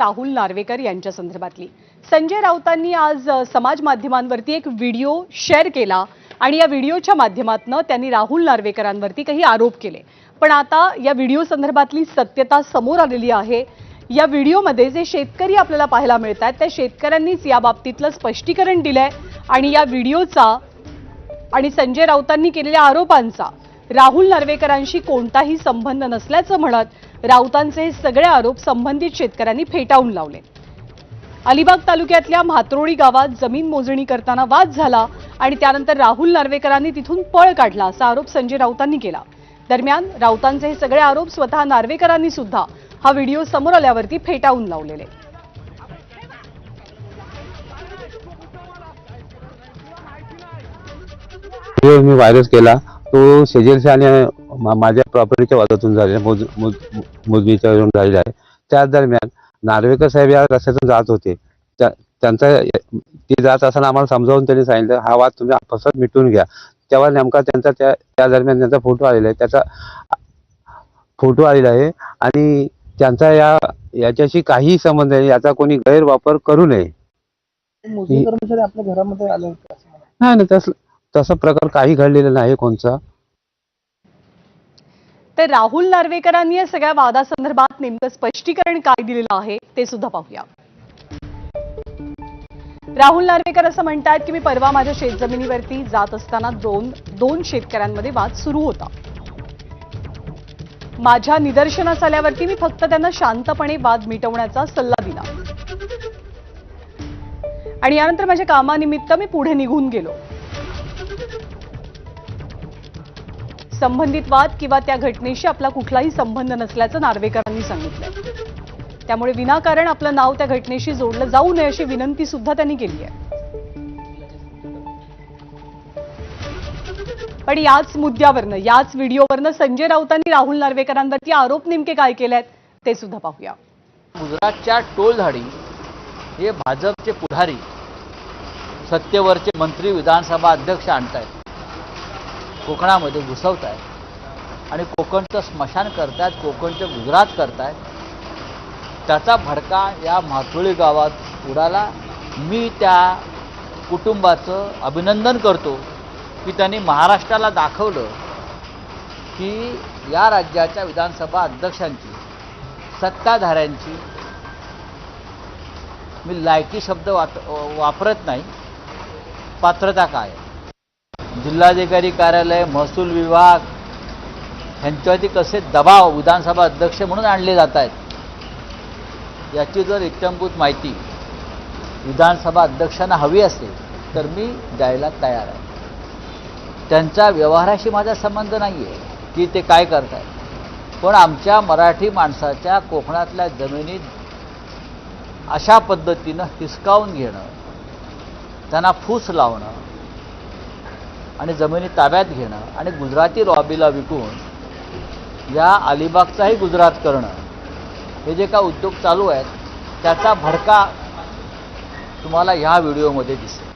राहुल नार्वेकर यांच्या संदर्भातली संजय राऊतांनी आज समाज माध्यमांवरती एक व्हिडिओ शेअर केला आणि या व्हिडिओच्या माध्यमातून त्यांनी राहुल नार्वेकरांवरती काही आरोप केले। पण आता या व्हिडिओ संदर्भातली सत्यता समोर आलेली आहे। या व्हिडिओमध्ये जे शेतकरी आपल्याला पाहायला मिळतात त्या शेतकऱ्यांनीच या बाबतीतलं स्पष्टीकरण दिलंय आणि या व्हिडिओचा आणि संजय राऊतांनी केलेल्या आरोपांचा राहुल नार्वेकरांशी कोणताही संबंध नसल्याचं म्हणत राऊतांचे हे सगळे आरोप संबंधित शेतकऱ्यांनी फेटाळून लावले। अलिबाग तालुक्यातल्या म्हात्रोळी गावात जमीन मोजणी करताना वाद झाला आणि त्यानंतर राहुल नार्वेकरांनी तिथून पळ काढला असा आरोप संजय राऊतांनी केला। दरम्यान राऊतांचे हे सगळे आरोप स्वतः नार्वेकरांनी सुद्धा हा व्हिडिओ समोर आल्यावरती फेटाळून लावलेले। मी व्हायरस केला तो शेजारच्या आणि माझ्या प्रॉपर्टीच्या वादातून झालेला मोजणीच्या वरून झालेला आहे। त्या दरम्यान नार्वेकर साहेब या रस्त्यातून जात होते। त्यांचा ते जात असताना आम्हाला समजावून त्यांनी सांगितलं हा वाद तुम्ही आपसात मिटून घ्या। तेव्हा नेमका त्यांचा त्या दरम्यान त्यांचा फोटो आलेला आहे, त्याचा फोटो आलेला आहे आणि त्यांचा याच्याशी काही संबंध नाही, याचा कोणी गैरवापर करू नये। मोजणी कर्मचारी आपल्या घरामध्ये आले होते नाही, तसा प्रकार काही घडलेला नाही कोणचा। तर राहुल नार्वेकरांनी या सगळ्या वादासंदर्भात नेमकं स्पष्टीकरण काय दिलेलं आहे ते सुद्धा पाहूया। राहुल नार्वेकर असं म्हणतात की मी परवा माझ्या शेतजमिनीवरती जात असताना दोन शेतकऱ्यांमध्ये वाद सुरू होता। माझ्या निदर्शनास आल्यावरती मी फक्त त्यांना शांतपणे वाद मिटवण्याचा सल्ला दिला आणि यानंतर माझ्या कामानिमित्त मी पुढे निघून गेलो। संबंधित वाद किंवा त्या घटनेशी आपला कुठलाही संबंध नसल्याचं नार्वेकरांनी सांगितलंय। त्यामुळे विनाकारण आपलं नाव त्या घटनेशी जोडलं जाऊ नये अशी विनंती सुद्धा त्यांनी केली आहे। पण याच मुद्द्यावरनं याच व्हिडिओवरनं संजय राऊतांनी राहुल नार्वेकरांवरती आरोप नेमके काय केलेत ते सुद्धा पाहूया। गुजरातच्या टोलधाडी हे भाजपचे पुढारी सत्तेवरचे मंत्री विधानसभा अध्यक्ष आणतायत, कोकणामध्ये घुसवतायत आणि कोकणचं स्मशान करतायत, कोकणचं गुजरात करतायत। त्याचा भडका या म्हात्रोळी गावात उडाला। मी त्या कुटुंबाचं अभिनंदन करतो की त्यांनी महाराष्ट्राला दाखवलं की या राज्याच्या विधानसभा अध्यक्षांची सत्ताधाऱ्यांची, मी लायकी शब्द वापरत नाही, पात्रता काय। जिल्हाधिकारी कार्यालय, महसूल विभाग यांच्यावरती कसे दबाव विधानसभा अध्यक्ष म्हणून आणले जात आहेत याची जर इत्थंभूत माहिती विधानसभा अध्यक्षांना हवी असेल तर मी द्यायला तयार आहे। त्यांच्या व्यवहाराशी माझा संबंध नाही आहे की ते काय करतायत, पण आमच्या मराठी माणसाच्या कोकणातल्या जमिनीत अशा पद्धतीनं हिसकावून घेणं, त्यांना फूस लावणं आणि जमिनी ताब्यात घेणं आणि गुजराती लॉबीला विकून या अलिबागचाही गुजरात करणं, हे जे काय उद्योग चालू आहेत त्याचा भडका तुम्हाला ह्या व्हिडिओमध्ये दिसेल।